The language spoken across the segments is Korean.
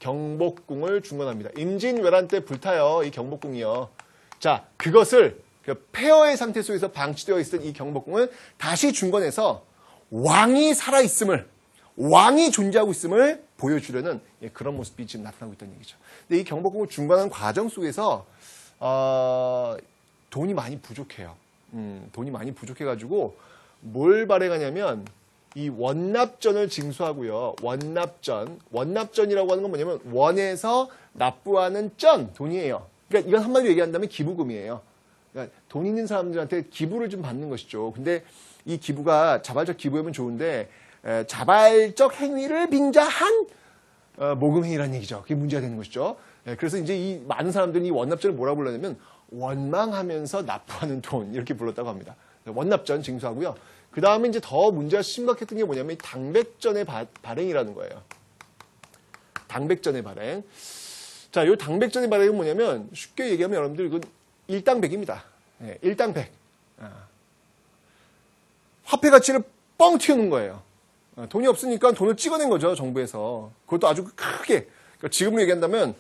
경복궁을 중건합니다. 임진왜란 때 불타요. 이 경복궁이요. 자, 그것을 폐허의 상태 속에서 방치되어 있었던 이 경복궁을 다시 중건해서 왕이 살아있음을, 왕이 존재하고 있음을 보여주려는 그런 모습이 지금 나타나고 있다는 얘기죠. 근데 이 경복궁을 중건하는 과정 속에서 돈이 많이 부족해요. 돈이 많이 부족해가지고 뭘 발행하냐면 이 원납전을 징수하고요. 원납전이라고 하는 건 뭐냐면 원에서 납부하는 돈이에요. 그러니까 이건 한마디로 얘기한다면 기부금이에요. 그러니까 돈 있는 사람들한테 기부를 좀 받는 것이죠. 근데 이 기부가 자발적 기부하면 좋은데 자발적 행위를 빙자한 모금행위라는 얘기죠. 그게 문제가 되는 것이죠. 그래서 이제 이 많은 사람들이 이 원납전을 뭐라고 불렀냐면 원망하면서 납부하는 돈 이렇게 불렀다고 합니다. 원납전 징수하고요. 그 다음에 이제 더 문제가 심각했던 게 뭐냐면 이 당백전의 발행이라는 거예요. 당백전의 발행. 자, 이 당백전의 발행은 뭐냐면 쉽게 얘기하면 여러분들 이건 일당백입니다. 네, 일당백. 화폐 가치를 뻥 튀어놓은 거예요. 돈이 없으니까 돈을 찍어낸 거죠, 정부에서. 그것도 아주 크게. 그러니까 지금으로 얘기한다면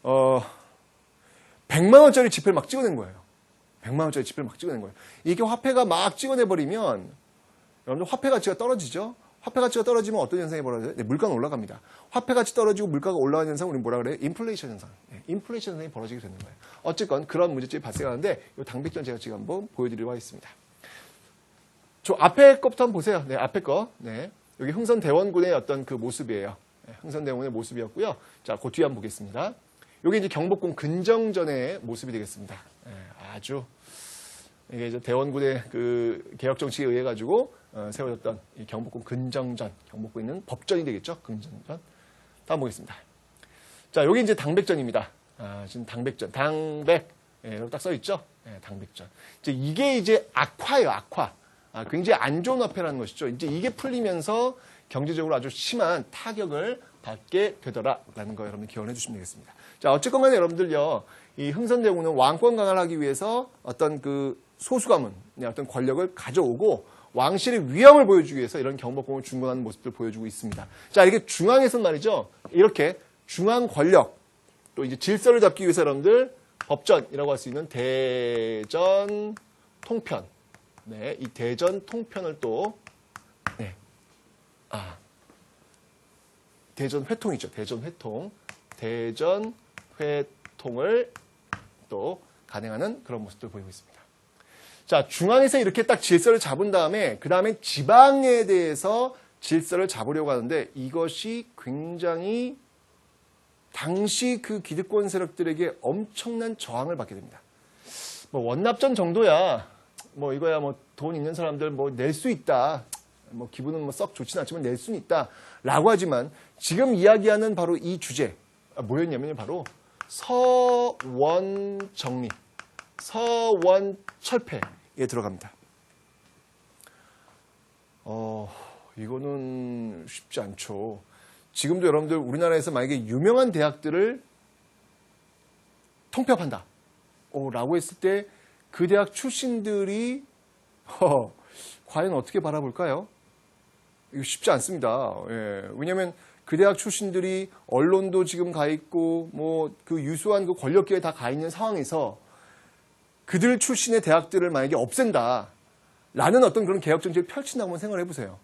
100만 원짜리 지폐를 막 찍어낸 거예요. 100만 원짜리 지폐를 막 찍어낸 거예요. 이게 화폐가 막 찍어내버리면 여러분들 화폐 가치가 떨어지죠? 화폐 가치가 떨어지면 어떤 현상이 벌어져요? 네, 물가는 올라갑니다. 화폐 가치 떨어지고 물가가 올라가는 현상 우리는 뭐라 그래요? 인플레이션 현상. 네, 인플레이션 현상이 벌어지게 되는 거예요. 어쨌건 그런 문제점이 발생하는데 이 당백전 제가 지금 한번 보여드리려고 하겠습니다. 저 앞에 거부터 한번 보세요. 네, 앞에 거. 네. 여기 흥선대원군의 어떤 그 모습이에요. 네, 흥선대원군의 모습이었고요. 자, 그 뒤에 한번 보겠습니다. 여기 이제 경복궁 근정전의 모습이 되겠습니다. 네, 아주 이게 이제 대원군의 그 개혁 정치에 의해 가지고 세워졌던 이 경복궁 근정전, 경복궁에 있는 법전이 되겠죠. 근정전. 다음 보겠습니다. 자, 여기 이제 당백전입니다. 지금 당백전, 당백, 여기 딱 써 있죠. 당백전. 이게 이제 악화예요, 악화. 굉장히 안 좋은 화폐라는 것이죠. 이제 이게 풀리면서 경제적으로 아주 심한 타격을 받게 되더라라는 거 여러분 기억해 주시면 되겠습니다. 자, 어쨌건 간에 여러분들요, 이 흥선대원군은 왕권 강화를 하기 위해서 어떤 그 소수가문, 어떤 권력을 가져오고 왕실의 위엄을 보여주기 위해서 이런 경복궁을 중건하는 모습을 보여주고 있습니다. 자, 이렇게 중앙에서는 말이죠, 이렇게 중앙 권력, 또 이제 질서를 잡기 위해서 여러분들 법전이라고 할 수 있는 대전 통편, 네, 이 대전 통편을 또, 네, 대전 회통이죠. 대전 회통. 대전 회통을 또 간행하는 그런 모습들 보이고 있습니다. 자, 중앙에서 이렇게 딱 질서를 잡은 다음에, 그 다음에 지방에 대해서 질서를 잡으려고 하는데 이것이 굉장히 당시 그 기득권 세력들에게 엄청난 저항을 받게 됩니다. 뭐 원납전 정도야, 뭐 이거야 뭐 돈 있는 사람들 뭐 낼 수 있다. 뭐 기분은 뭐 썩 좋진 않지만 낼 수는 있다. 라고 하지만 지금 이야기하는 바로 이 주제, 뭐였냐면 바로 서원 정리, 서원 철폐에 들어갑니다. 이거는 쉽지 않죠. 지금도 여러분들 우리나라에서 만약에 유명한 대학들을 통폐합한다 라고 했을 때 그 대학 출신들이 과연 어떻게 바라볼까요? 이거 쉽지 않습니다. 예, 왜냐하면 그 대학 출신들이 언론도 지금 가 있고 뭐 그 유수한 그 권력기에 다 가 있는 상황에서 그들 출신의 대학들을 만약에 없앤다 라는 어떤 그런 개혁 정책을 펼친다고 한번 생각을 해보세요.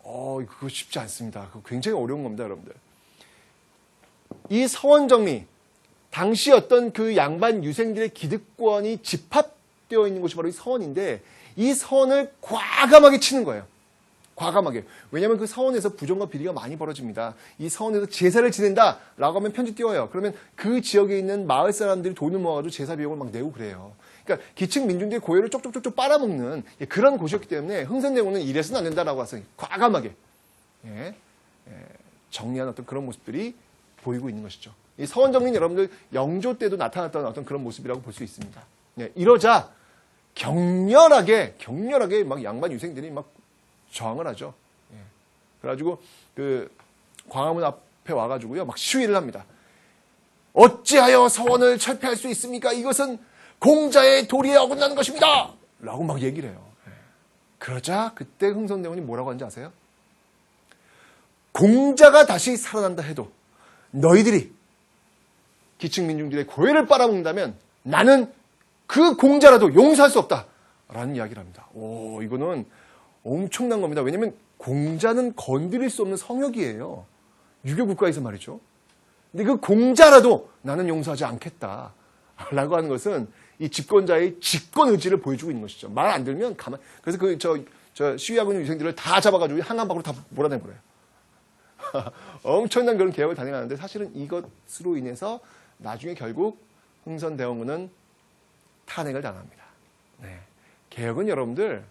그거 쉽지 않습니다. 그거 굉장히 어려운 겁니다, 여러분들. 이 서원 정리, 당시 어떤 그 양반 유생들의 기득권이 집합되어 있는 곳이 바로 이 서원인데 이 서원을 과감하게 치는 거예요. 과감하게. 왜냐하면 그 서원에서 부정과 비리가 많이 벌어집니다. 이 서원에서 제사를 지낸다라고 하면 편지 띄워요. 그러면 그 지역에 있는 마을 사람들이 돈을 모아가지고 제사 비용을 막 내고 그래요. 그러니까 기층 민중들의 고열을 쪽쪽쪽쪽 빨아먹는 그런 곳이었기 때문에 흥선대원군은 이래서는 안 된다라고 해서 과감하게 정리한 어떤 그런 모습들이 보이고 있는 것이죠. 이 서원 정리는 여러분들 영조 때도 나타났던 어떤 그런 모습이라고 볼 수 있습니다. 이러자 격렬하게 막 양반 유생들이 막 저항을 하죠. 그래가지고 그 광화문 앞에 와가지고요 막 시위를 합니다. 어찌하여 서원을 철폐할 수 있습니까? 이것은 공자의 도리에 어긋나는 것입니다. 라고 막 얘기를 해요. 그러자 그때 흥선대원이 뭐라고 하는지 아세요? 공자가 다시 살아난다 해도 너희들이 기층민중들의 고해를 빨아먹는다면 나는 그 공자라도 용서할 수 없다라는 이야기를 합니다. 오, 이거는 엄청난 겁니다. 왜냐하면 공자는 건드릴 수 없는 성역이에요. 유교 국가에서 말이죠. 근데 그 공자라도 나는 용서하지 않겠다라고 하는 것은 이 집권자의 집권 의지를 보여주고 있는 것이죠. 말 안 들면 가만. 그래서 저 시위하고 있는 유생들을 다 잡아가지고 한강 밖으로 다 몰아내버려요. 엄청난 그런 개혁을 단행하는데 사실은 이것으로 인해서 나중에 결국 흥선대원군은 탄핵을 당합니다. 네. 개혁은 여러분들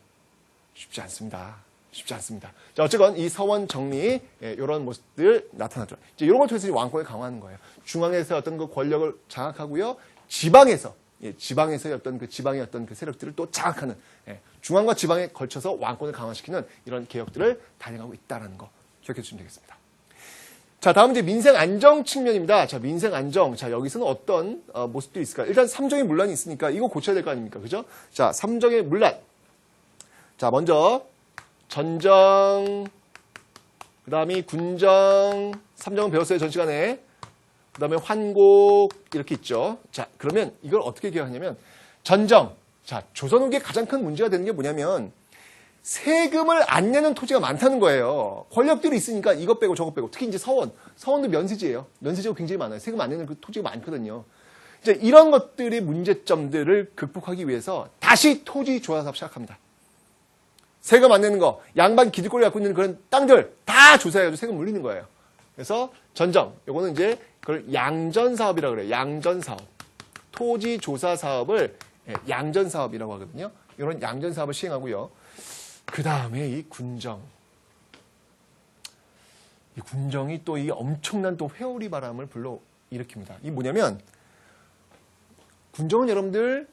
쉽지 않습니다. 쉽지 않습니다. 자, 어쨌건 이 서원 정리, 이런 모습들 나타나죠. 이제 이런 걸 통해서 왕권을 강화하는 거예요. 중앙에서 어떤 그 권력을 장악하고요. 지방에서의 어떤 그 지방의 어떤 그 세력들을 또 장악하는, 중앙과 지방에 걸쳐서 왕권을 강화시키는 이런 개혁들을 단행하고 있다는 거 기억해 주시면 되겠습니다. 자, 다음 이제 민생 안정 측면입니다. 자, 민생 안정. 자, 여기서는 어떤 모습들이 있을까요? 일단 삼정의 문란이 있으니까 이거 고쳐야 될 거 아닙니까? 그죠? 자, 삼정의 문란. 자, 먼저 전정, 그 다음에 군정, 삼정은 배웠어요, 전 시간에. 그 다음에 환곡, 이렇게 있죠. 자, 그러면 이걸 어떻게 기억하냐면, 전정. 자, 조선 후기에 가장 큰 문제가 되는 게 뭐냐면, 세금을 안 내는 토지가 많다는 거예요. 권력들이 있으니까 이것 빼고 저것 빼고. 특히 이제 서원도 면세지예요. 면세지가 굉장히 많아요. 세금 안 내는 그 토지가 많거든요. 이제 이런 것들의 문제점들을 극복하기 위해서 다시 토지 조사 사업 시작합니다. 세금 안 내는 거, 양반 기득권을 갖고 있는 그런 땅들 다 조사해가지고 세금 물리는 거예요. 그래서 전정, 요거는 이제 그걸 양전사업이라고 그래요. 양전사업. 토지 조사 사업을 양전사업이라고 하거든요. 이런 양전사업을 시행하고요. 그 다음에 이 군정. 이 군정이 또 이 엄청난 또 회오리 바람을 불러 일으킵니다. 이게 뭐냐면, 군정은 여러분들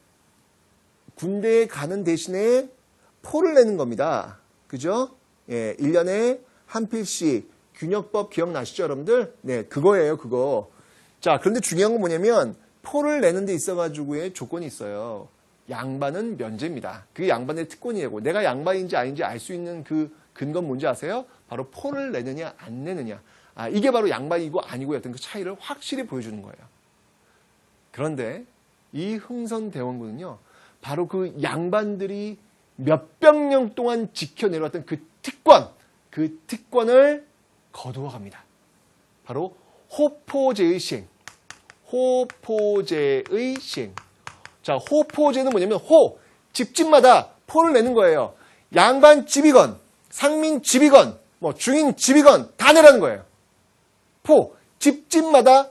군대에 가는 대신에 포를 내는 겁니다. 그죠? 예, 1년에 한 필씩 균역법 기억나시죠, 여러분들? 네, 그거예요, 그거. 자, 그런데 중요한 건 뭐냐면, 포를 내는 데 있어가지고의 조건이 있어요. 양반은 면제입니다. 그게 양반의 특권이고 내가 양반인지 아닌지 알 수 있는 그 근거는 뭔지 아세요? 바로 포를 내느냐 안 내느냐. 아, 이게 바로 양반이고 아니고의 어떤 그 차이를 확실히 보여주는 거예요. 그런데 이 흥선대원군은요. 바로 그 양반들이 몇백 년 동안 지켜내려왔던 그 특권을 거두어갑니다. 바로 호포제의 시행. 호포제의 시행. 자, 호포제는 뭐냐면 집집마다 포를 내는 거예요. 양반 집이건 상민 집이건 뭐 중인 집이건 다 내라는 거예요. 집집마다